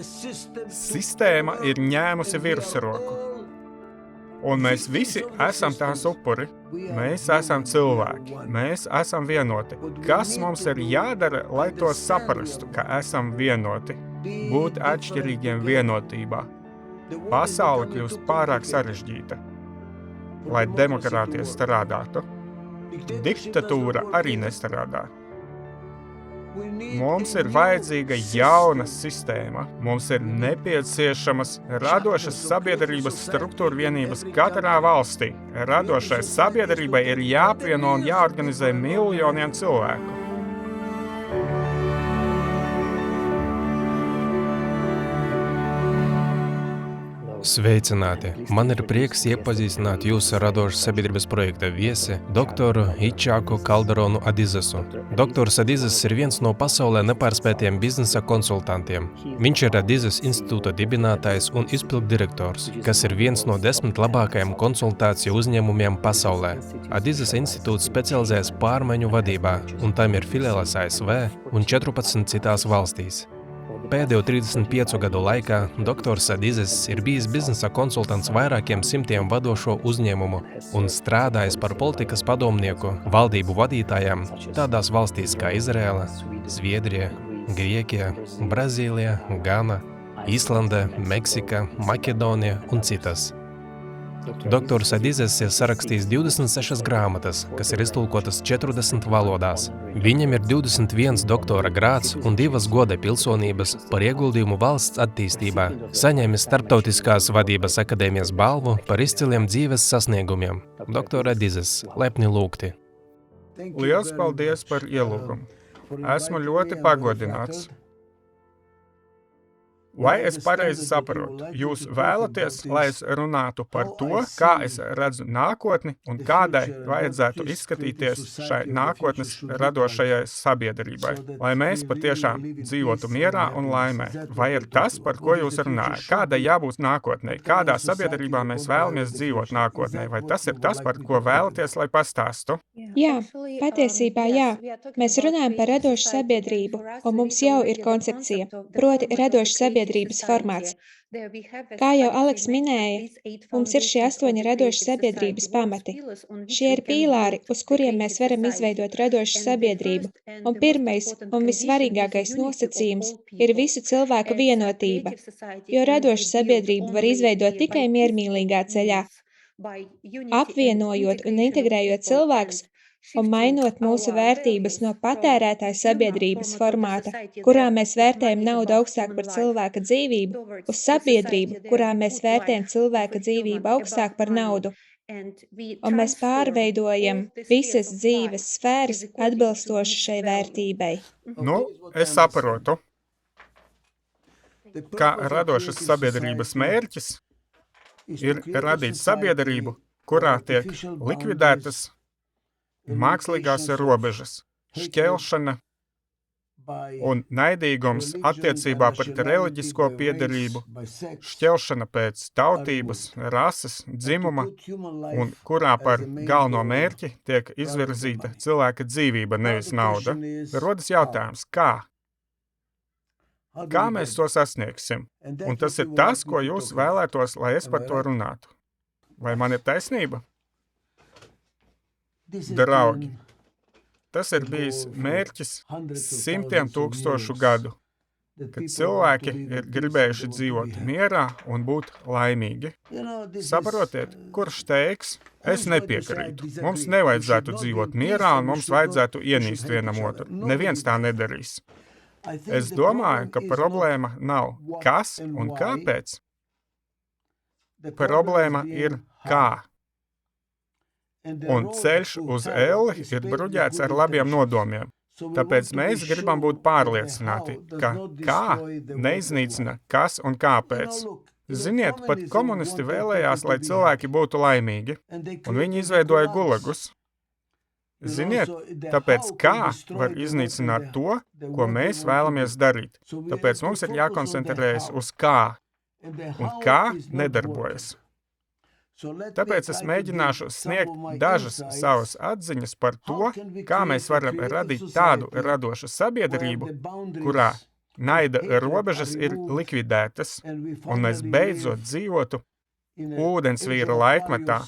Sistēma ir ņēmusi virsroku, un mēs visi esam tās upuri. Mēs esam cilvēki, mēs esam vienoti. Kas mums ir jādara, lai to saprastu, ka esam vienoti? Būt atšķirīgiem vienotībā. Pasaule kļūst pārāk sarežģīta, lai demokrātija strādātu. Diktatūra arī nestrādā. Mums ir vajadzīga jauna sistēma. Mums ir nepieciešamas radošas sabiedrības struktūra vienības katrā valstī. Radošai sabiedrībai ir jāapvieno un jāorganizē miljoniem cilvēku. Sveicināti! Man ir prieks iepazīstināt jūs ar radošas sabiedrības projekta viesi, doktoru Ičāku Kalderonu Adizesu. Doktors Adizes ir viens no pasaulē nepārspētiem biznesa konsultantiem. Viņš ir Adizes institūta dibinātājs un izpilddirektors, kas ir viens no 10 labākajiem konsultāciju uzņēmumiem pasaulē. Adizes institūts specializējas pārmaiņu vadībā, un tam ir filiāles ASV un 14 citās valstīs. Pēdējo 35 gadu laikā doktors Adizes ir bijis biznesa konsultants vairākiem simtiem vadošo uzņēmumu un strādājis par politikas padomnieku valdību vadītājiem tādās valstīs kā Izraela, Zviedrija, Grieķija, Brazīlija, Gana, Īslande, Meksika, Makedonija un citas. Doktors Adizes ir sarakstījis 26 grāmatas, kas ir iztulkotas 40 valodās. Viņam ir 21 doktora grāds un 2 goda pilsonības par ieguldījumu valsts attīstībā. Saņēmis Starptautiskās vadības akadēmijas balvu par izciliem dzīves sasniegumiem. Doktor Adizes, lepni lūgti. Liels paldies par ielūgumu. Esmu ļoti pagodināts. Vai es pareizi saprotu? Jūs vēlaties, lai es runātu par to, kā es redzu nākotni un kādai vajadzētu izskatīties šai nākotnes radošajai sabiedrībai, lai mēs patiešām dzīvotu mierā un laimē? Vai ir tas, par ko jūs runājat? Kādai jābūt nākotnei? Kādā sabiedrībā mēs vēlamies dzīvot nākotnē? Vai tas ir tas, par ko vēlaties, lai pastāstu? Jā, patiesībā jā. Mēs runājam par radošu sabiedrību, un mums jau ir koncepcija, proti radošu sabiedrības formāts. Kā jau Aleks minēja, mums ir šie 8 radošu sabiedrības pamati. Šie ir pīlāri, uz kuriem mēs varam izveidot radošu sabiedrību. Un pirmais un vissvarīgākais nosacījums ir visu cilvēku vienotība, jo radošu sabiedrību var izveidot tikai miermīlīgā ceļā, apvienojot un integrējot cilvēkus un mainot mūsu vērtības no patērētāja sabiedrības formāta, kurā mēs vērtējam naudu augstāk par cilvēka dzīvību, uz sabiedrību, kurā mēs vērtējam cilvēka dzīvību augstāk par naudu. Un mēs pārveidojam visas dzīves sfēras atbilstoši šai vērtībai. Es saprotu, ka radošas sabiedrības mērķis ir radīt sabiedrību, kurā tiek likvidētas mākslīgās robežas, šķelšana un naidīgums attiecībā pret reliģisko piederību, šķelšana pēc tautības, rases, dzimuma, un kurā par galveno mērķi tiek izvirzīta cilvēka dzīvība, nevis nauda. Rodas jautājums, kā? Kā mēs to sasniegsim? Un tas ir tas, ko jūs vēlētos, lai es par to runātu. Vai man ir taisnība? Draugi, tas ir bijis mērķis simtiem tūkstošu gadu, kad cilvēki ir gribējuši dzīvot mierā un būt laimīgi. Saprotiet, kurš teiks, es nepiekrītu. Mums nevajadzētu dzīvot mierā un mums vajadzētu ienīst vienam otru. Neviens tā nedarīs. Es domāju, ka problēma nav kas un kāpēc. Problēma ir kā. Un ceļš uz elli ir bruģēts ar labiem nodomiem. Tāpēc mēs gribam būt pārliecināti, ka kā neiznīcina kas un kāpēc. Ziniet, pat komunisti vēlējās, lai cilvēki būtu laimīgi, un viņi izveidoja gulagus. Ziniet, tāpēc kā var iznīcināt to, ko mēs vēlamies darīt. Tāpēc mums ir jākoncentrējas uz kā, un kā nedarbojas. Tāpēc es mēģināšu sniegt dažas savas atziņas par to, kā mēs varam radīt tādu radošu sabiedrību, kurā naida robežas ir likvidētas, un mēs beidzot dzīvotu ūdensvīra laikmetā,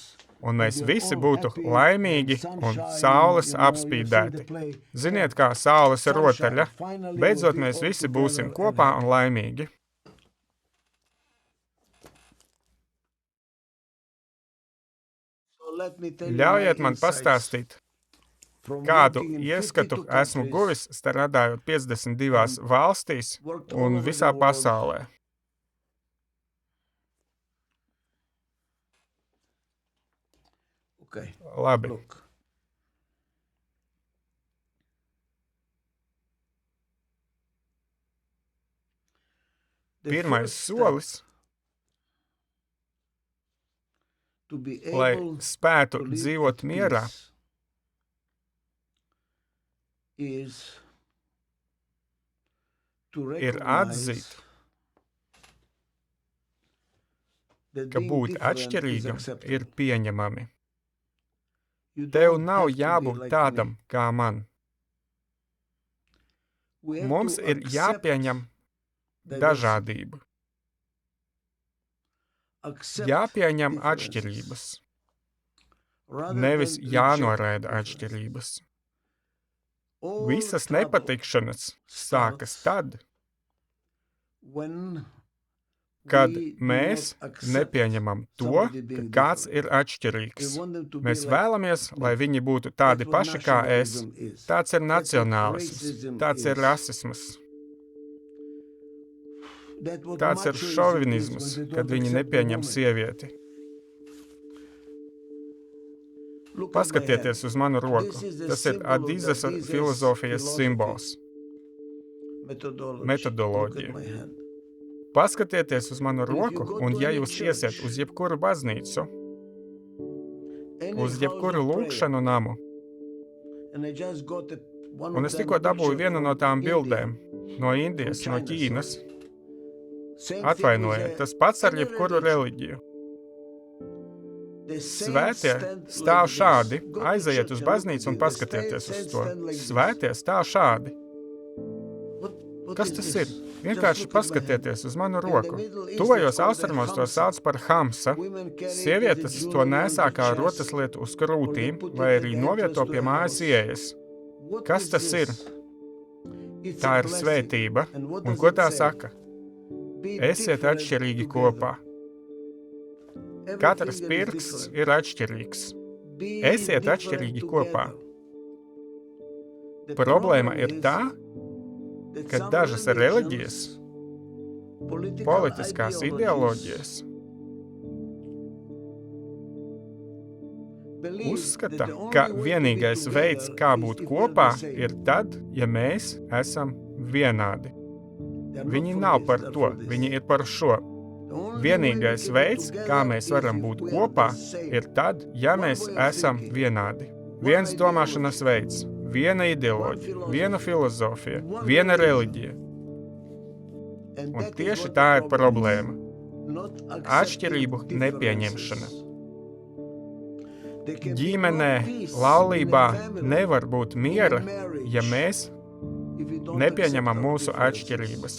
un mēs visi būtu laimīgi un saules apspīdēti. Ziniet, kā saules rotaļa, beidzot mēs visi būsim kopā un laimīgi. Ļaujiet man pastāstīt, kādu ieskatu esmu guvis strādājot 52 valstīs un visā pasaulē. Labi. Pirmais solis, lai spētu dzīvot mierā, ir atzīt, ka būt atšķirīgam ir pieņemami. Tev nav jābūt tādam kā man. Mums ir jāpieņem dažādība. Jāpieņem atšķirības. Nevis jānoraida atšķirības. Visas nepatikšanas sākas tad, kad mēs nepieņemam to, ka kāds ir atšķirīgs. Mēs vēlamies, lai viņi būtu tādi paši kā es. Tāds ir nacionālisms, tāds ir rasisms. Tāds ir šovinisms, kad viņi nepieņem sievieti. Paskatieties uz manu roku. Tas ir Adizesa filozofijas simbols. Metodoloģija. Paskatieties uz manu roku, un ja jūs iesiet uz jebkuru baznīcu, uz jebkuru lūgšanu namu, un es tikko dabūju vienu no tām bildēm, no Indijas, no Ķīnas, atvainojiet, tas pats ar jebkuru reliģiju. Svētie stāv šādi, aizejiet uz baznīcu un paskatieties uz to. Svētie stāv šādi. Kas tas ir? Vienkārši paskatieties uz manu roku. Tuvajos austrumos to sauc par hamsa. Sievietes to nesā kā rotaslietu uz krūtīm, vai arī novieto pie mājas ieejas. Kas tas ir? Tā ir svētība. Un ko tā saka? Esiet atšķirīgi kopā. Katrs pirksts ir atšķirīgs. Esiet atšķirīgi kopā. Problēma ir tā, ka dažas reliģijas, politiskās ideoloģijas uzskata, ka vienīgais veids, kā būt kopā, ir tad, ja mēs esam vienādi. Viņi nav par to, viņi ir par šo. Vienīgais veids, kā mēs varam būt kopā, ir tad, ja mēs esam vienādi. Viens domāšanas veids, viena ideoloģija, viena filozofija, viena reliģija. Un tieši tā ir problēma. Atšķirību nepieņemšana. Ģimenē, laulībā nevar būt miera, ja mēs nepieņemam mūsu atšķirības.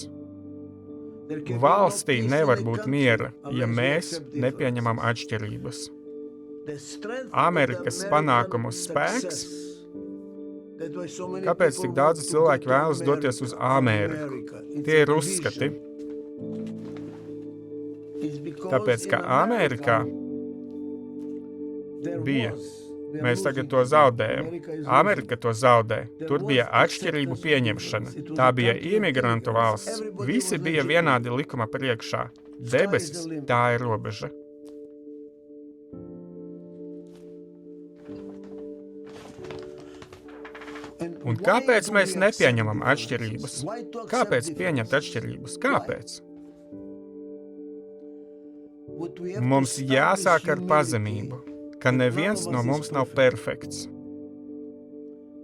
Valstī nevar būt miera, ja mēs nepieņemam atšķirības. Amerikas panākumu spēks. Kāpēc tik daudzi cilvēki vēlas doties uz Ameriku? Tie ir uzskati. Tāpēc, ka Amerikā bija, mēs tagad to zaudējam. Amerika to zaudē. Tur bija atšķirību pieņemšana. Tā bija imigrantu valsts. Visi bija vienādi likuma priekšā. Debesis, tā ir robeža. Un kāpēc mēs nepieņemam atšķirības? Kāpēc pieņemt atšķirības? Kāpēc? Mums jāsāk ar pazemību, ka neviens no mums nav perfekts.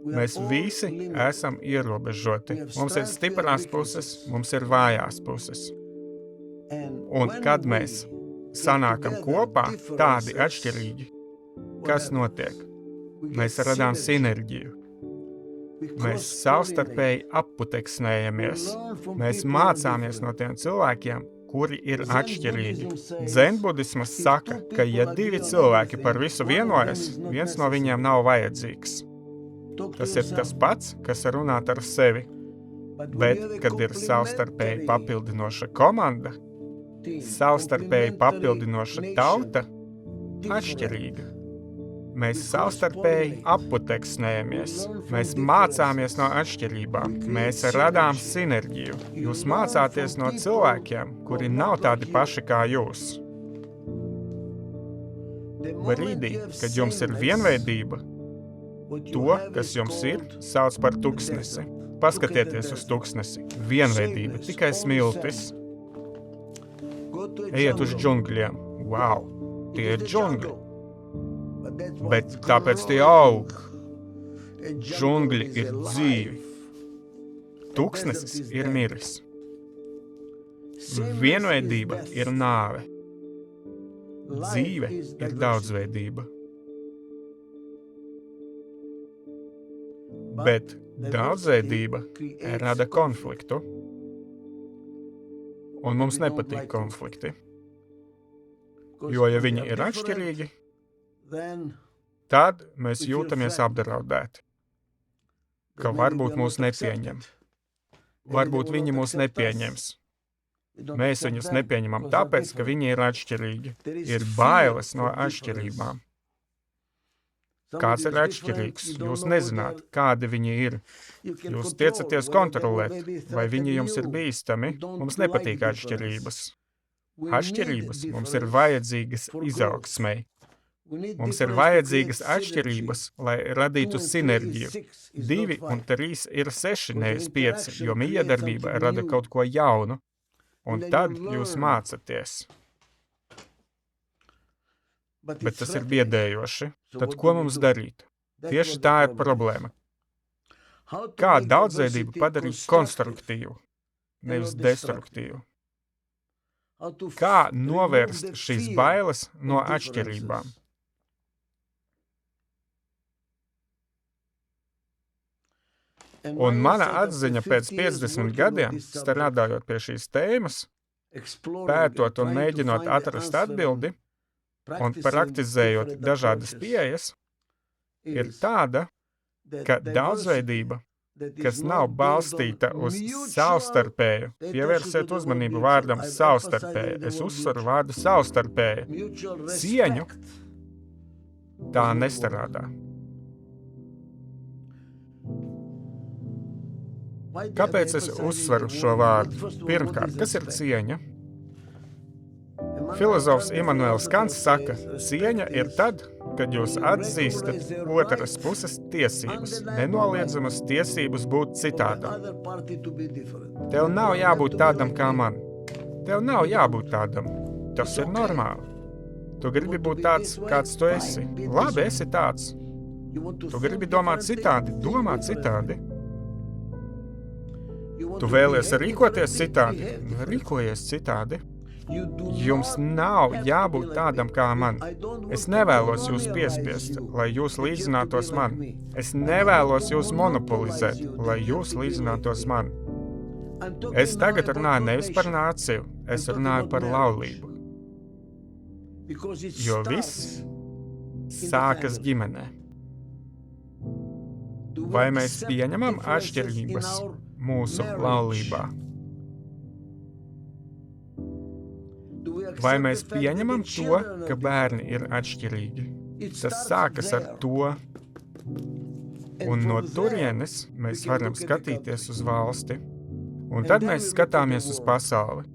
Mēs visi esam ierobežoti. Mums ir stiprās puses, mums ir vājās puses. Un kad mēs sanākam kopā tādi atšķirīgi, kas notiek? Mēs radām sinerģiju. Mēs savstarpēji apputeksnējamies. Mēs mācāmies no tiem cilvēkiem, kuri ir atšķirīgi. Dzenbudismas saka, ka ja divi cilvēki par visu vienojas, viens no viņiem nav vajadzīgs. Tas ir tas pats, kas runāt ar sevi. Bet, kad ir savstarpēji papildinoša komanda, savstarpēji papildinoša tauta, atšķirīga. Mēs savstarpēji apputeksnējamies. Mēs mācāmies no atšķirībām. Mēs radām sinerģiju. Jūs mācāties no cilvēkiem, kuri nav tādi paši kā jūs. Brīdī, kad jums ir vienveidība, to, kas jums ir, sauc par tuksnesi. Paskatieties uz tuksnesi. Vienveidība, tikai smiltis. Ejiet uz džungļiem. Wow, tie ir džungļi. Bet tāpēc tie aug. Džungļi ir dzīvi. Tuksnesis ir miris. Vienveidība ir nāve. Dzīve ir daudzveidība. Bet daudzveidība rada konfliktu. Un mums nepatīk konflikti. Jo, ja viņi ir atšķirīgi, tad mēs jūtamies apdraudēti. Ka varbūt mūs nepieņem. Varbūt viņi mūs nepieņems. Mēs viņus nepieņemam tāpēc, ka viņi ir atšķirīgi. Ir bailes no atšķirībām. Kāds ir atšķirīgs? Jūs nezināt, kādi viņi ir. Jūs tiecaties kontrolēt, vai viņi jums ir bīstami. Mums nepatīk atšķirības. Atšķirības mums ir vajadzīgas izaugsmei. Mums ir vajadzīgas atšķirības, lai radītu sinerģiju. 2 un 3 ir 6, nevis 5, jo miedarbība rada kaut ko jaunu. Un tad jūs mācaties. Bet tas ir biedējoši. Tad ko mums darīt? Tieši tā ir problēma. Kā daudzveidību padarīt konstruktīvu, nevis destruktīvu? Kā novērst šīs bailes no atšķirībām? Un mana atziņa pēc 50 gadiem, strādājot pie šīs tēmas, pētot un mēģinot atrast atbildi, un praktizējot dažādas pieejas, ir tāda, ka daudzveidība, kas nav balstīta uz savstarpēju, pievērsiet uzmanību vārdam savstarpēju, es uzsveru vārdu savstarpēju, cieņu, tā nestrādā. Kāpēc es uzsveru šo vārdu? Pirmkārt, kas ir cieņa? Filozofs Immanuels Kants saka, cieņa ir tad, kad jūs atzīstat otras puses tiesības, nenoliedzamas tiesības būt citādam. Tev nav jābūt tādam kā man. Tev nav jābūt tādam. Tas ir normāli. Tu gribi būt tāds, kāds tu esi. Labi, esi tāds. Tu gribi domāt citādi. Domā citādi. Tu vēlies rīkoties citādi. Rīkojies citādi. Jums nav jābūt tādam kā man. Es nevēlos jūs piespiest, lai jūs līdzinātos man. Es nevēlos jūs monopolizēt, lai jūs līdzinātos man. Es tagad runāju nevis par nāciju, es runāju par laulību. Jo viss sākas ģimenē. Vai mēs pieņemam atšķirības mūsu laulībā? Vai mēs pieņemam to, ka bērni ir atšķirīgi? Tas sākas ar to, un no turienes mēs varam skatīties uz valsti, un tad mēs skatāmies uz pasauli.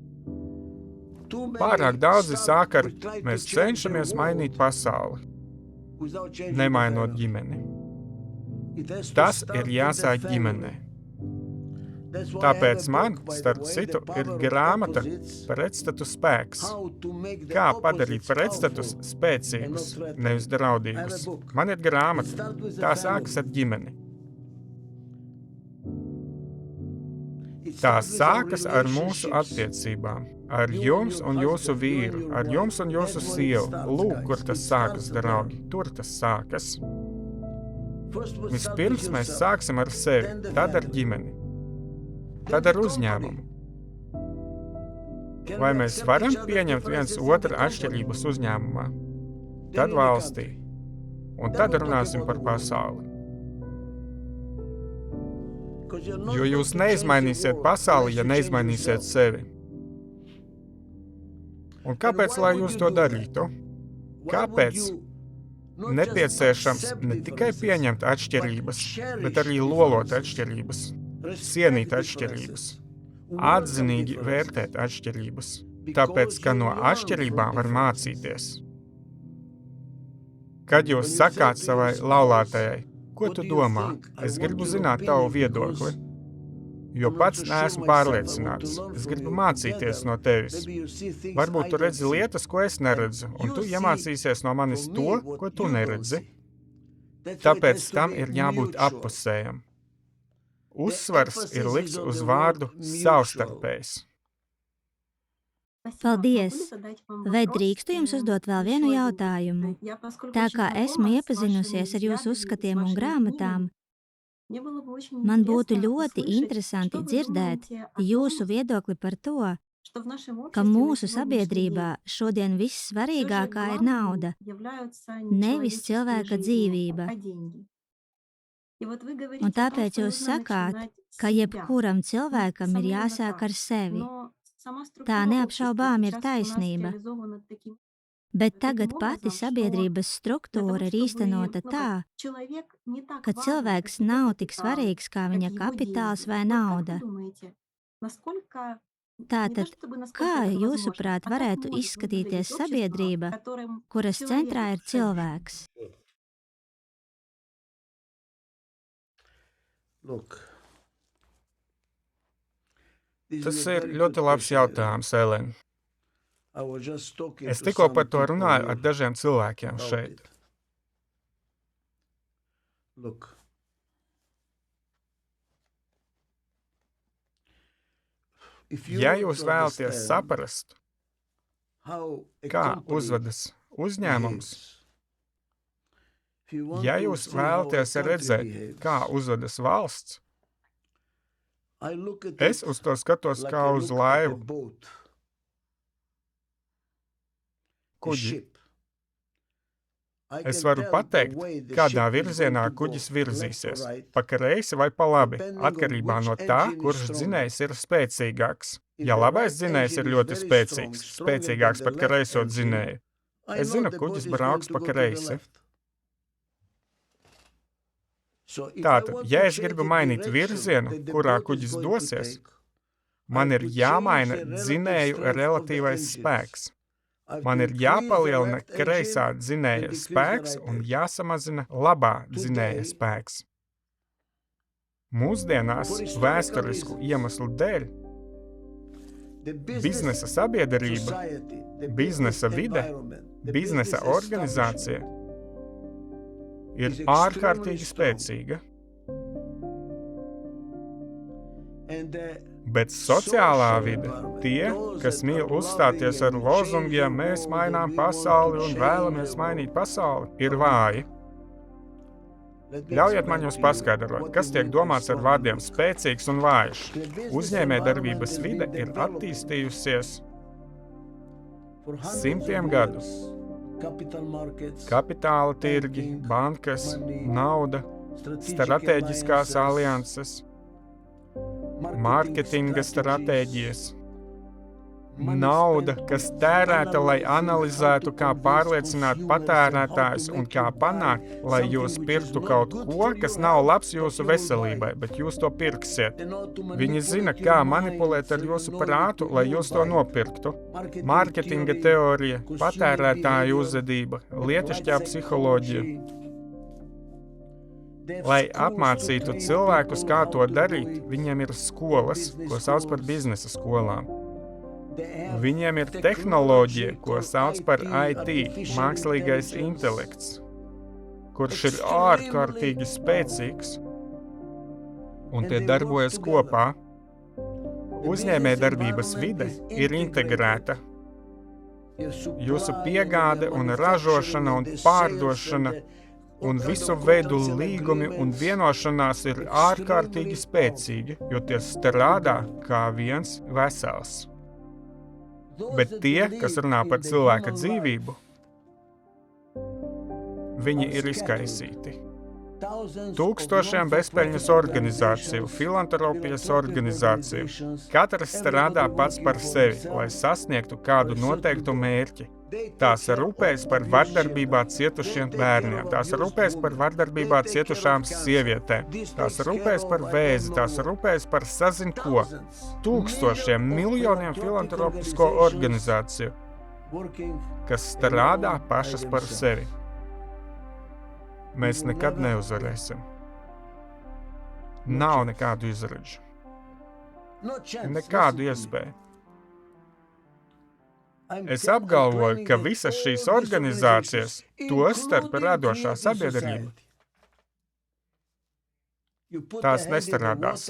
Pārāk daudzi sāk ar, mēs cenšamies mainīt pasauli, nemainot ģimeni. Tas ir jāsāk ģimenē. Tāpēc man, starp citu, ir grāmata Pretstatu spēks. Kā padarīt pretstatus spēcīgus, nevis draudīgus. Man ir grāmata. Tā sākas ar ģimeni. Tā sākas ar mūsu attiecībām. Ar jums un jūsu vīru, ar jums un jūsu sievu. Lūk, kur tas sākas, draugi. Tur tas sākas. Vispirms mēs sāksim ar sevi, tad ar ģimeni, tad ar uzņēmumu. Vai mēs varam pieņemt viens otra atšķirības uzņēmumā, tad valstī, un tad runāsim par pasauli. Jo jūs neizmainīsiet pasauli, ja neizmainīsiet sevi. Un kāpēc, lai jūs to darītu? Kāpēc nepieciešams ne tikai pieņemt atšķirības, bet arī lolot atšķirības, cienīt atšķirības, atzinīgi vērtēt atšķirības, tāpēc, ka no atšķirībām var mācīties. Kad jūs sakāt savai laulātajai, ko tu domā? Es gribu zināt tavu viedokli, jo pats neesmu pārliecināts. Es gribu mācīties no tevis. Varbūt tu redzi lietas, ko es neredzu, un tu iemācīsies no manis to, ko tu neredzi. Tāpēc tam ir jābūt appusējam. Uzsvars ir likts uz vārdu savstarpējs. Paldies! Vai drīkstu jums uzdot vēl vienu jautājumu? Tā kā esmu iepazinusies ar jūsu uzskatiem un grāmatām, man būtu ļoti interesanti dzirdēt jūsu viedokli par to, ka mūsu sabiedrībā šodien vissvarīgākā ir nauda, nevis cilvēka dzīvība. Un tāpēc jūs sakāt, ka jebkuram cilvēkam ir jāsāk ar sevi. Tā neapšaubām ir taisnība. Bet tagad pati sabiedrības struktūra ir īstenota tā, ka cilvēks nav tik svarīgs kā viņa kapitāls vai nauda. Tātad, kā jūsuprāt varētu izskatīties sabiedrība, kuras centrā ir cilvēks? Tas ir ļoti labs jautājums, Elen. Es tikko par to runāju ar dažiem cilvēkiem šeit. Ja jūs vēlaties saprast, kā uzvedas uzņēmums, ja jūs vēlaties redzēt, kā uzvedas valsts, es uz to skatos kā uz laivu, kuģi. Es varu pateikt, kādā virzienā kuģis virzīsies, pa kreisi vai pa labi, atkarībā no tā, kurš dzinējs ir spēcīgāks. Ja labais dzinējs ir ļoti spēcīgs, spēcīgāks par kreiso dzinēju, es zinu, kuģis brauks pa kreisi. Tātad, ja es gribu mainīt virzienu, kurā kuģis dosies, man ir jāmaina dzinēju relatīvais spēks. Man ir jāpalielina kreisā dzinēja spēks un jāsamazina labā dzinēja spēks. Mūsdienās vēsturisku iemeslu dēļ biznesa sabiedrība, biznesa vide, biznesa organizācija ir ārkārtīgi spēcīga. Bet sociālā vide, tie, kas mīl uzstāties ar lozungiem, mēs mainām pasauli un vēlamies mainīt pasauli, ir vāji. Ļaujiet man jums paskaidrot, kas tiek domāts ar vārdiem spēcīgs un vājš. Uzņēmējdarbības vide ir attīstījusies simtiem gadu. Kapitāla tirgi, bankas, nauda, stratēģiskās alianses, mārketinga stratēģijas, nauda, kas tērēta, lai analizētu, kā pārliecināt patērētājus un kā panākt, lai jūs pirktu kaut ko, kas nav labs jūsu veselībai, bet jūs to pirksiet. Viņi zina, kā manipulēt ar jūsu prātu, lai jūs to nopirktu. Mārketinga teorija, patērētāju uzvedība, lietišķā psiholoģija. Lai apmācītu cilvēkus, kā to darīt, viņiem ir skolas, ko sauc par biznesa skolām. Viņiem ir tehnoloģija, ko sauc par IT, mākslīgais intelekts, kurš ir ārkārtīgi spēcīgs, un tie darbojas kopā. Uzņēmējdarbības vide ir integrēta. Jūsu piegāde un ražošana un pārdošana un visu veidu līgumi un vienošanās ir ārkārtīgi spēcīgi, jo tie strādā kā viens vesels. Bet tie, kas runā par cilvēka dzīvību, viņi ir izkaisīti. Tūkstošiem bezpeļņas organizāciju, filantropijas organizāciju. Katrs strādā pats par sevi, lai sasniegtu kādu noteiktu mērķi. Tās rūpējas par vardarbībā cietušiem bērniem, tās rūpējas par vardarbībā cietušām sievietēm, tās rūpējas par vēzi, tās rūpējas par sazin ko. Tūkstošiem, miljoniem filantropisko organizāciju, kas strādā pašas par sevi. Mēs nekad neuzvarēsim. Nav nekādu izredžu. Nekādu iespēju. Es apgalvoju, ka visas šīs organizācijas, tostarp radošā sabiedrība, tās nestrādās.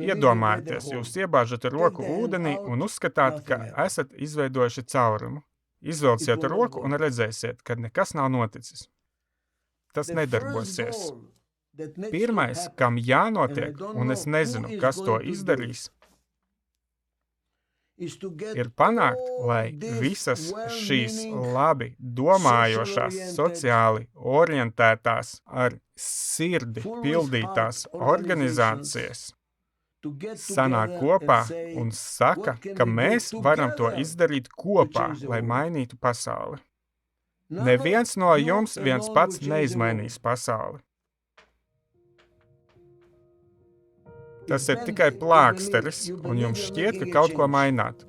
Iedomājieties, jūs iebāžat roku ūdenī un uzskatāt, ka esat izveidojuši caurumu. Izvelciet roku un redzēsiet, ka nekas nav noticis. Tas nedarbosies. Pirmais, kam jānotiek, un es nezinu, kas to izdarīs, ir panākt, lai visas šīs labi domājošās, sociāli orientētās, ar sirdi pildītās organizācijas sanāk kopā un saka, ka mēs varam to izdarīt kopā, lai mainītu pasauli. Neviens no jums viens pats neizmainīs pasauli. Tas ir tikai plāksteris, un jums šķiet, ka kaut ko maināt.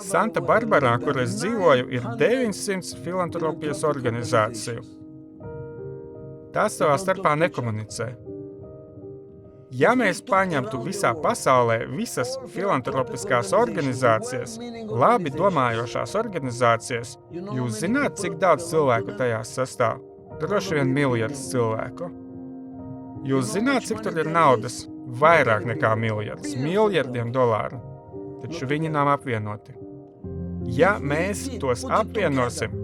Santa Barbarā, kur es dzīvoju, ir 900 filantropijas organizāciju. Tās savā starpā nekomunicē. Ja mēs paņemtu visā pasaulē visas filantropiskās organizācijas, labi domājošās organizācijas, jūs zināt, cik daudz cilvēku tajās sastāv? Droši vien miljards cilvēku. Jūs zināt, cik tur ir naudas? Vairāk nekā miljards, miljardiem dolāru. Taču viņi nav apvienoti. Ja mēs tos apvienosim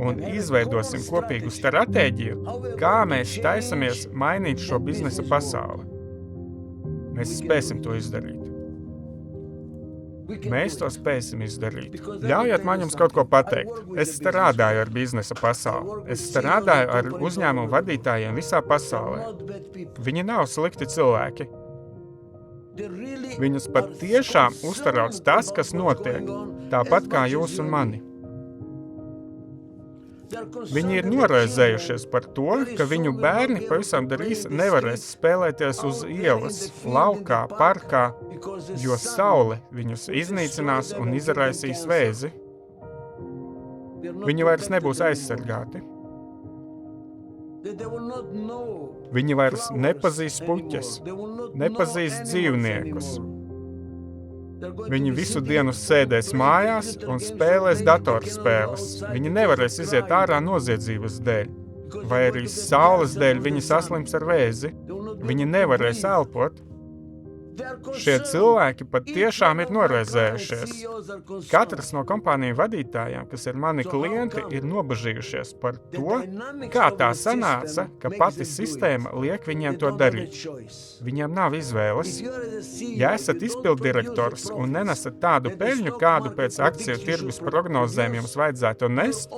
un izveidosim kopīgu stratēģiju, kā mēs taisamies mainīt šo biznesa pasauli, mēs spēsim to izdarīt. Mēs to spēsim izdarīt. Ļaujiet man jums kaut ko pateikt. Es strādāju ar biznesa pasauli. Es strādāju ar uzņēmumu vadītājiem visā pasaulē. Viņi nav slikti cilvēki. Viņus pat tiešām uztrauc tas, kas notiek, tāpat kā jūs un mani. Viņi ir noraizējušies par to, ka viņu bērni pavisam drīz nevarēs spēlēties uz ielas, laukā, parkā, jo saule viņus iznīcinās un izraisīs vēzi. Viņi vairs nebūs aizsargāti. Viņi vairs nepazīs puķes, nepazīs dzīvniekus. Viņi visu dienu sēdēs mājās un spēlēs datorspēles. Viņi nevarēs iziet ārā noziedzības dēļ, vai arī saules dēļ viņi saslims ar vēzi. Viņi nevarēs elpot. Šie cilvēki pat tiešām ir noraizējušies. Katrs no kompāniju vadītājiem, kas ir mani klienti, ir nobažījušies par to, kā tā sanāca, ka pati sistēma liek viņiem to darīt. Viņiem nav izvēles. Ja esat izpilddirektors un nenesat tādu peļņu, kādu pēc akciju tirgus prognozēm jums vajadzētu nest,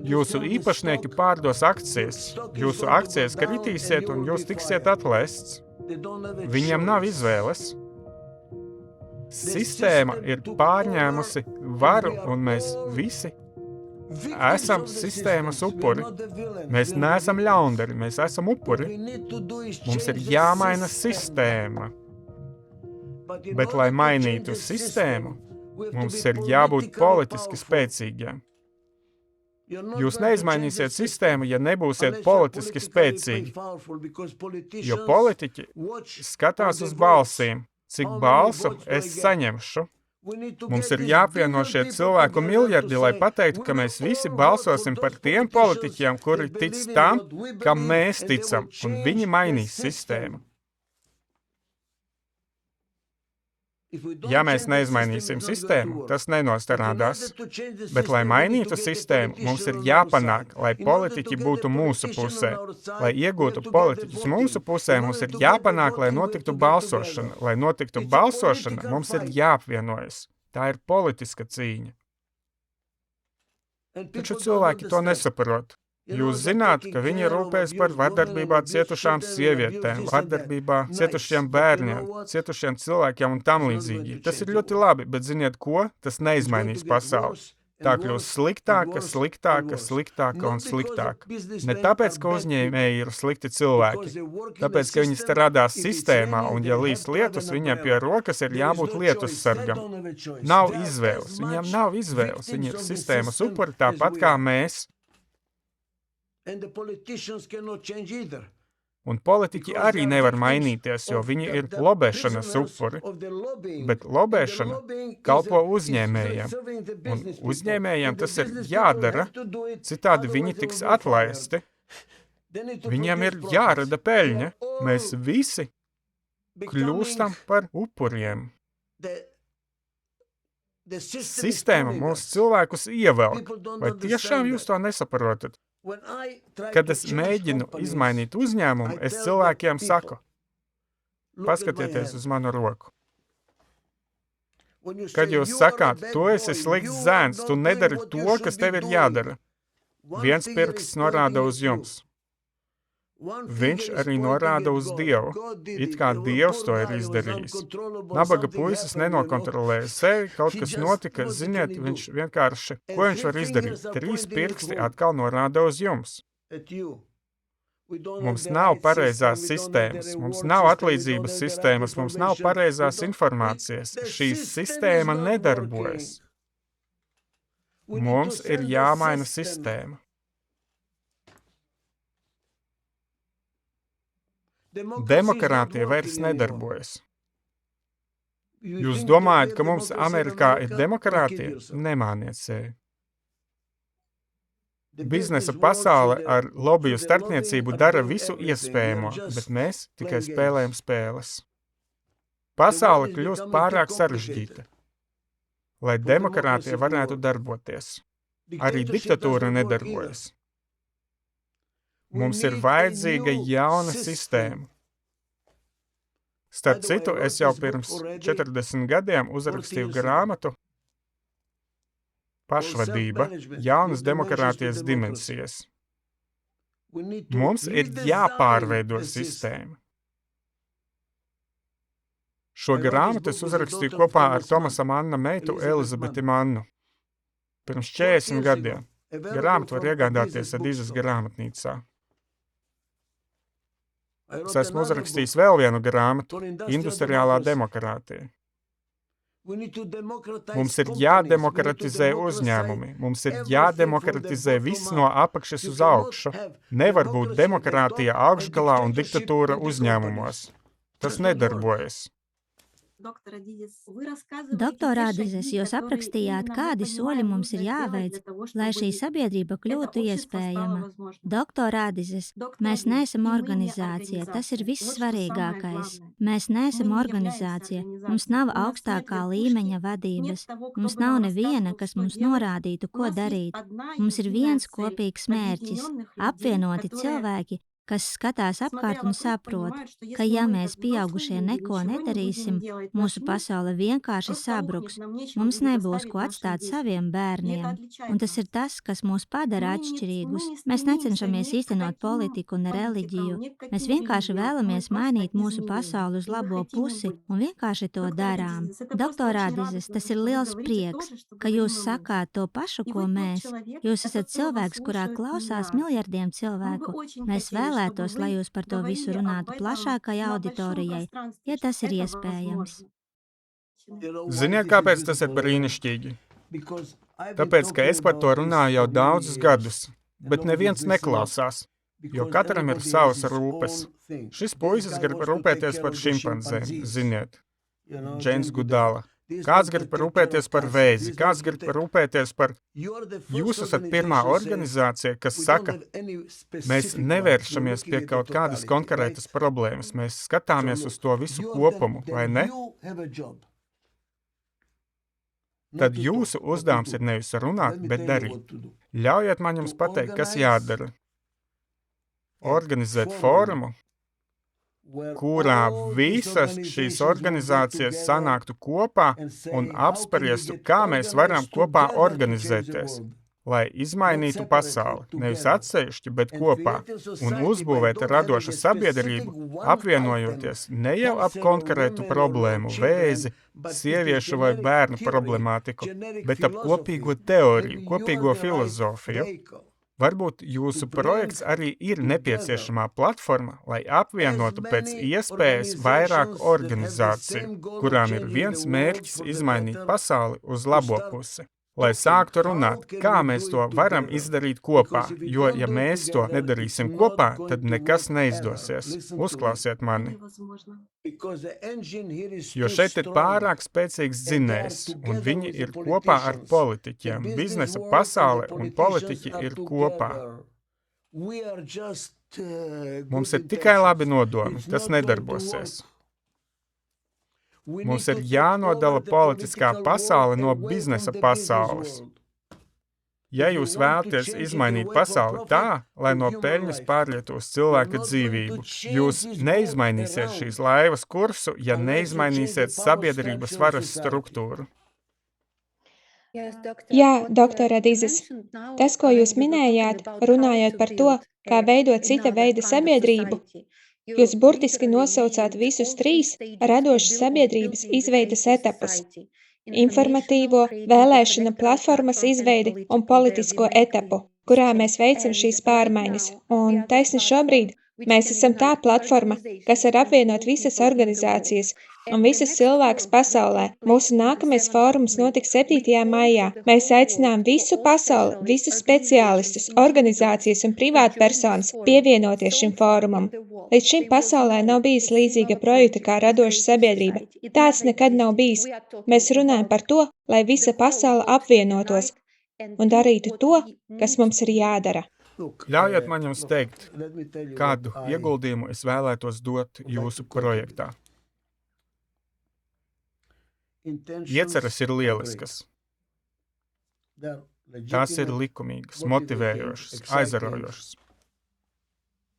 jūsu īpašnieki pārdos akcijas, jūsu akcijas kritīsiet un jūs tiksiet atlaists. Viņiem nav izvēles. Sistēma ir pārņēmusi varu, un mēs visi esam sistēmas upuri. Mēs neesam ļaundari, mēs esam upuri. Mums ir jāmaina sistēma. Bet, lai mainītu sistēmu, mums ir jābūt politiski spēcīgiem. Jūs neizmainīsiet sistēmu, ja nebūsiet politiski spēcīgi, jo politiķi skatās uz balsīm, cik balsu es saņemšu. Mums ir jāapvieno šie cilvēku miljardi, lai pateiktu, ka mēs visi balsosim par tiem politiķiem, kuri tic tam, kam mēs ticam, un viņi mainīs sistēmu. Ja mēs neizmainīsim sistēmu, tas nenostrādās. Bet, lai mainītu sistēmu, mums ir jāpanāk, lai politiķi būtu mūsu pusē. Lai iegūtu politiķus mūsu pusē, mums ir jāpanāk, lai notiktu balsošana. Lai notiktu balsošana, mums ir jāapvienojas. Tā ir politiska cīņa. Taču cilvēki to nesaprot. Jūs zināt, ka viņi rūpēs par vardarbībā cietušām sievietēm, vardarbībā cietušiem bērniem, cietušiem cilvēkiem un tam līdzīgi. Tas ir ļoti labi, bet ziniet ko? Tas neizmainīs pasauli. Tā kļūs sliktāka, sliktāka, sliktāka un sliktāka. Ne tāpēc, ka uzņēmēji ir slikti cilvēki, tāpēc, ka viņi strādā sistēmā un ja līs lietus, viņiem pie rokas ir jābūt lietus sargam. Nav izvēles, viņiem nav izvēles, viņi ir sistēmas upuri tāpat kā mēs. Un politiķi arī nevar mainīties, jo viņi ir lobēšanas upuri. Bet lobēšana kalpo uzņēmējiem. Un uzņēmējiem tas ir jādara, citādi viņi tiks atlaisti. Viņiem ir jārada peļņa. Mēs visi kļūstam par upuriem. Sistēma mūsu cilvēkus ievelk. Vai tiešām jūs to nesaprotat? Kad es mēģinu izmainīt uzņēmumu, es cilvēkiem saku, paskatieties uz manu roku. Kad jūs sakāt, tu esi slikts zēns, tu nedari to, kas tev ir jādara. Viens pirksts norāda uz jums. Viņš arī norāda uz Dievu, it kā Dievs to ir izdarījis. Nabaga puisis nenokontrolēja sevi, kaut kas notika, ziniet, viņš vienkārši, ko viņš var izdarīt? 3 pirksti atkal norāda uz jums. Mums nav pareizās sistēmas, mums nav atlīdzības sistēmas, mums nav pareizās informācijas. Šī sistēma nedarbojas. Mums ir jāmaina sistēma. Demokrātija vairs nedarbojas. Jūs domājat, ka mums Amerikā ir demokrātija? Nemāniet sevi. Biznesa pasaule ar lobiju starpniecību dara visu iespējamo, bet mēs tikai spēlējam spēles. Pasaule kļūst pārāk sarežģīta, lai demokrātija varētu darboties. Arī diktatūra nedarbojas. Mums ir vajadzīga jauna sistēma. Starp citu, es jau pirms 40 gadiem uzrakstīju grāmatu Pašvadība, jaunas demokrātijas dimensijas. Mums ir jāpārveido sistēma. Šo grāmatu es uzrakstīju kopā ar Tomasa Manna meitu Elizabeti Mannu. Pirms 40 gadiem. Grāmatu var iegādāties Adizes grāmatnīcā. Es esmu uzrakstījis vēl vienu grāmatu – Industriālā demokrātija. Mums ir jādemokratizē uzņēmumi. Mums ir jādemokratizē viss no apakšas uz augšu. Nevar būt demokrātija augšgalā un diktatūra uzņēmumos. Tas nedarbojas. Doktor Adizes, jūs aprakstījāt, kādi soļi mums ir jāveic, lai šī sabiedrība kļūtu iespējama. Doktor Adizes, mēs neesam organizācija, tas ir vissvarīgākais. Mēs neesam organizācija, mums nav augstākā līmeņa vadības, mums nav neviena, kas mums norādītu, ko darīt. Mums ir viens kopīgs mērķis – apvienoti cilvēki, kas skatās apkārt un saprot, ka ja mēs pieaugušie neko nedarīsim, mūsu pasaule vienkārši sabruks, mums nebūs ko atstāt saviem bērniem. Un tas ir tas, kas mūs padara atšķirīgus. Mēs necenšamies īstenot politiku un reliģiju. Mēs vienkārši vēlamies mainīt mūsu pasauli uz labo pusi un vienkārši to darām. Doktor Adizes, tas ir liels prieks, ka jūs sakāt to pašu, ko mēs. Jūs esat cilvēks, kurā klausās miljardiem cilvēku. Mēs vēlētos, lai jūs par to visu runātu plašākai auditorijai, ja tas ir iespējams. Ziniet, kāpēc tas ir brīnišķīgi? Tāpēc, ka es par to runāju jau daudzus gadus, bet neviens neklausās, jo katram ir savas rūpes. Šis puisis grib rūpēties par šimpanzēm, ziniet, Džeins Gudala. Kāds grib rūpēties par vēzi, kāds grib rūpēties par... Jūs esat pirmā organizācija, kas saka, mēs nevēršamies pie kaut kādas konkrētas problēmas, mēs skatāmies uz to visu kopumu, vai ne? tad jūsu uzdevums ir nevis runāt, bet darīt. Ļaujiet man jums pateikt, kas jādara. Organizēt fórumu, kurā visas šīs organizācijas sanāktu kopā un apspriestu, kā mēs varam kopā organizēties, lai izmainītu pasauli, nevis atsevišķi, bet kopā, un uzbūvēt radošu sabiedrību, apvienojoties ne jau ap konkrētu problēmu, vēzi, sieviešu vai bērnu problemātiku, bet ap kopīgo teoriju, kopīgo filozofiju. Varbūt jūsu projekts arī ir nepieciešamā platforma, lai apvienotu pēc iespējas vairāk organizāciju, kurām ir viens mērķis izmainīt pasauli uz labo pusi. Lai sāktu runāt, kā mēs to varam izdarīt kopā, jo, ja mēs to nedarīsim kopā, tad nekas neizdosies. Uzklausiet mani. Jo šeit ir pārāk spēcīgs dzinējs, un viņi ir kopā ar politiķiem. Biznesa pasaule un politiķi ir kopā. Mums ir tikai labi nodomi, tas nedarbosies. Mums ir jānodala politiskā pasaule no biznesa pasaules. Ja jūs vēlaties izmainīt pasauli tā, lai no peļņas pārlietos cilvēka dzīvību, jūs neizmainīsiet šīs laivas kursu, ja neizmainīsiet sabiedrības varas struktūru. Jā, doktor Adizes, tas, ko jūs minējāt, runājot par to, kā veidot cita veida sabiedrību, jūs burtiski nosaucāt visus 3 radošas sabiedrības izveides etapus – informatīvo, vēlēšana platformas izveidi un politisko etapu, kurā mēs veicam šīs pārmaiņas. Un taisni šobrīd mēs esam tā platforma, kas var apvienot visas organizācijas un visus cilvēkus pasaulē. Mūsu nākamais fórums notiks 7. maijā. Mēs aicinām visu pasauli, visus speciālistus, organizācijas un privātpersonas pievienoties šim fórumam. Līdz šim pasaulē nav bijis līdzīga projekta kā radoša sabiedrība. Tāds nekad nav bijis. Mēs runājam par to, lai visa pasaule apvienotos un darītu to, kas mums ir jādara. Ļaujiet man jums teikt, kādu ieguldījumu es vēlētos dot jūsu projektā. Ieceres ir lieliskas. Tās ir likumīgas, motivējošas, aizraujošas.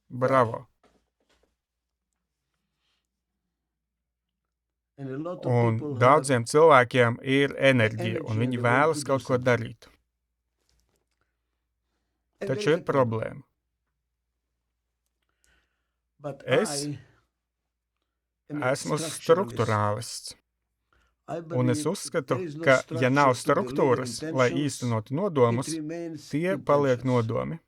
Bravo! Un daudziem cilvēkiem ir enerģija, un viņi vēlas kaut ko darīt. Taču ir problēma. Es esmu strukturālists. Un es uzskatu, ka, ja nav struktūras, lai īstenotu nodomus, tie paliek nodomi.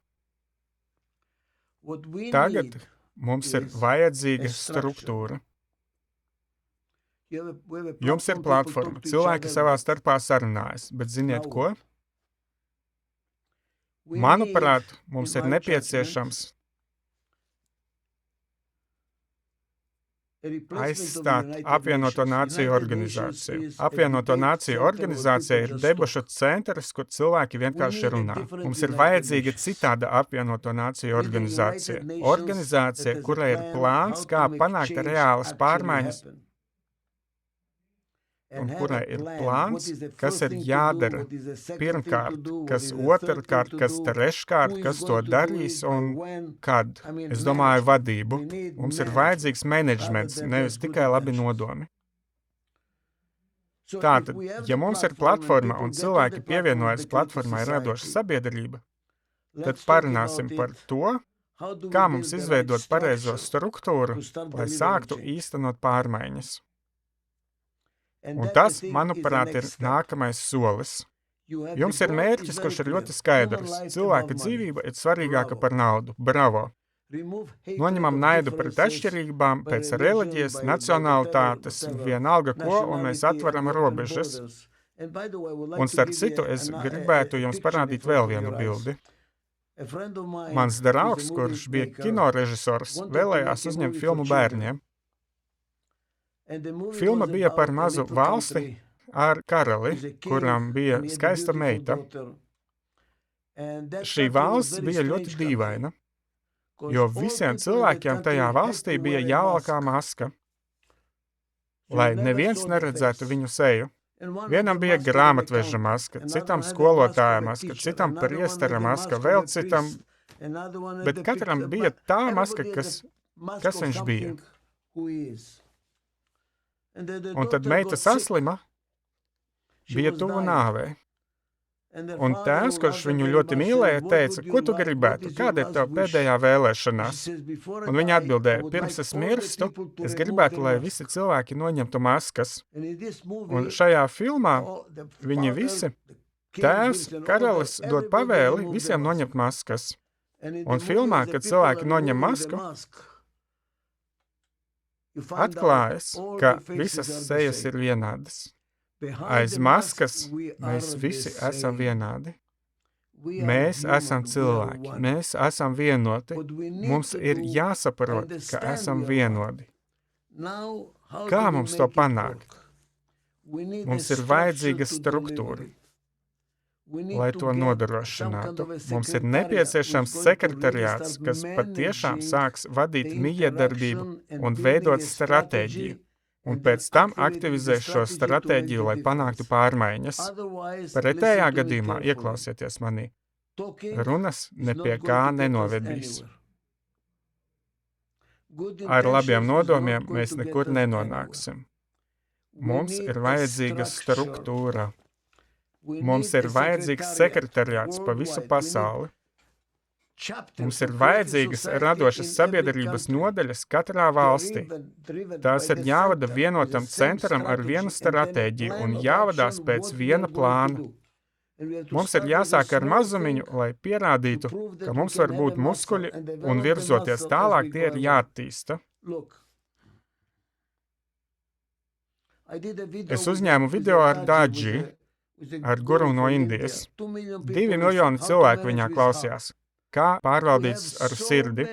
Tagad mums ir vajadzīga struktūra. Jums ir platforma, cilvēki savā starpā sarunājas, bet ziniet ko? Manuprāt, mums ir nepieciešams aizstāt apvienoto nāciju organizāciju. Apvienoto nāciju organizācija ir debašu centrs, kur cilvēki vienkārši runā. Mums ir vajadzīga citāda apvienoto nāciju organizācija. Organizācija, kurai ir plāns, kā panākt reālas pārmaiņas, un kurai ir plāns, kas ir jādara pirmkārt, kas otrkārt, kas treškārt, kas to darīs un kad. Es domāju vadību. Mums ir vajadzīgs menedžments, nevis tikai labi nodomi. Tātad, ja mums ir platforma un cilvēki pievienojas platformai radoša sabiedrība, tad parunāsim par to, kā mums izveidot pareizo struktūru, lai sāktu īstenot pārmaiņas. Un tas, manuprāt, ir nākamais solis. Jums ir mērķis, kurš ir ļoti skaidrs. Cilvēka dzīvība ir svarīgāka par naudu. Bravo! Noņemam naidu pret atšķirībām, pēc reliģijas, nacionalitātes, vienalga ko, un mēs atveram robežas. Un starp citu, es gribētu jums parādīt vēl vienu bildi. Mans draugs, kurš bija kinorežisors, vēlējās uzņemt filmu bērniem. Filma bija par mazu valsti ar karali, kuram bija skaista meita. Šī valsts bija ļoti dīvaina, jo visiem cilvēkiem tajā valstī bija jāvalkā maska, lai neviens neredzētu viņu seju. Vienam bija grāmatveža maska, citam skolotāja maska, citam priestera maska, vēl citam, bet katram bija tā maska, kas viņš bija. Un tad meita saslima, bija tuvu nāvei. Un tēvs, kurš viņu ļoti mīlēja, teica, ko tu gribētu, kāda ir tava pēdējā vēlēšanās? Un viņa atbildēja, pirms es mirstu, es gribētu, lai visi cilvēki noņemtu maskas. Un šajā filmā viņi visi, tēvs, karalis dod pavēli visiem noņemt maskas. Un filmā, kad cilvēki noņem masku, atklājas, ka visas sejas ir vienādas. Aiz maskas mēs visi esam vienādi. Mēs esam cilvēki, mēs esam vienoti. Mums ir jāsaprot, ka esam vienoti. Kā mums to panākt? Mums ir vajadzīga struktūra, lai to nodrošinātu. Mums ir nepieciešams sekretariāts, kas patiešām sāks vadīt mijiedarbību un veidot stratēģiju. Un pēc tam aktivizēs šo stratēģiju, lai panāktu pārmaiņas. Pretējā gadījumā, ieklausieties manī, runas ne pie kā nenovedīs. Ar labiem nodomiem mēs nekur nenonāksim. Mums ir vajadzīga struktūra. Mums ir vajadzīgs sekretariāts pa visu pasauli. Mums ir vajadzīgas radošas sabiedrības nodaļas katrā valstī. Tās ir jāvada vienotam centram ar vienu stratēģiju un jāvadās pēc viena plāna. Mums ir jāsāk ar mazumiņu, lai pierādītu, ka mums var būt muskuļi un virzoties tālāk tie ir jāattīsta. Es uzņēmu video ar Dādži, ar guru no Indijas. 2 miljoni cilvēku viņā klausījās. Kā pārvaldīts ar sirdi.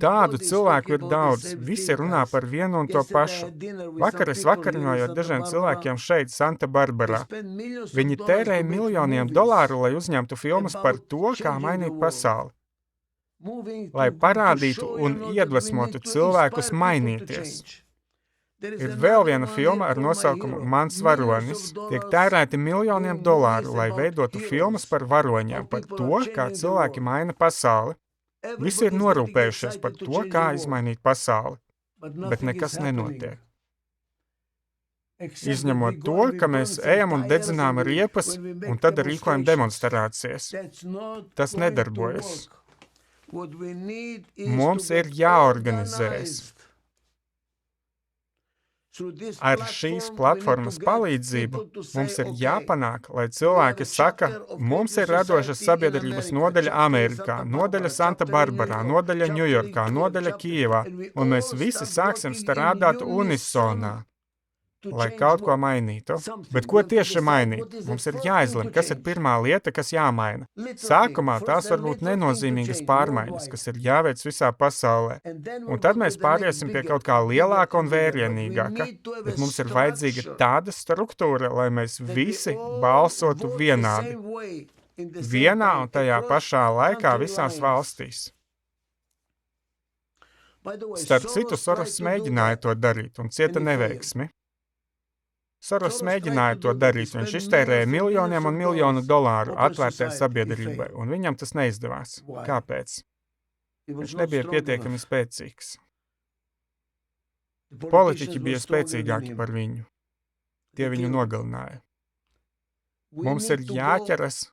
Tādu cilvēku ir daudz. Visi runā par vienu un to pašu. Vakar es vakariņoju ar dažiem cilvēkiem šeit, Santa Barbarā. Viņi tērēja miljoniem dolāru, lai uzņemtu filmas par to, kā mainīt pasauli. Lai parādītu un iedvesmotu cilvēkus mainīties. Ir vēl viena filma ar nosaukumu Mans varonis. Tiek tērēti miljoniem dolāru, lai veidotu filmas par varoņiem, par to, kā cilvēki maina pasauli. Visi ir norūpējušies par to, kā izmainīt pasauli, bet nekas nenotiek. Izņemot to, ka mēs ejam un dedzinām riepas, un tad rīkojam demonstrācijas. Tas nedarbojas. Mums ir jāorganizējas. Ar šīs platformas palīdzību mums ir jāpanāk, lai cilvēki saka, mums ir radošas sabiedrības nodaļa Amerikā, nodaļa Santa Barbarā, nodaļa Ņujorkā, nodaļa Kijevā, un mēs visi sāksim strādāt unisonā, lai kaut ko mainītu. Bet ko tieši mainīt? Mums ir jāizlem, kas ir pirmā lieta, kas jāmaina. Sākumā tās var būt nenozīmīgas pārmaiņas, kas ir jāveic visā pasaulē. Un tad mēs pāriesim pie kaut kā lielāka un vērienīgāka. Bet mums ir vajadzīga tāda struktūra, lai mēs visi balsotu vienādi. Vienā un tajā pašā laikā visās valstīs. Starp citu, Soros mēģināja to darīt un cieta neveiksmi. Soros mēģināja to darīt, viņš iztērēja miljoniem un miljonu dolāru atvērtai sabiedrībai, un viņam tas neizdevās. Kāpēc? Viņš nebija pietiekami spēcīgs. Politiķi bija spēcīgāki par viņu. Tie viņu nogalināja. Mums ir jāķeras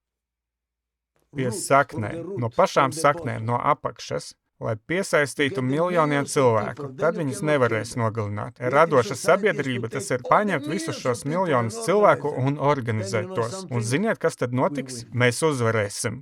pie saknēm, no pašām saknēm, no apakšas, lai piesaistītu miljoniem cilvēku. Tad viņus nevarēs nogalināt. Radoša sabiedrība tas ir paņemt visus šos miljonus cilvēku un organizēt tos. Un ziniet, kas tad notiks? Mēs uzvarēsim.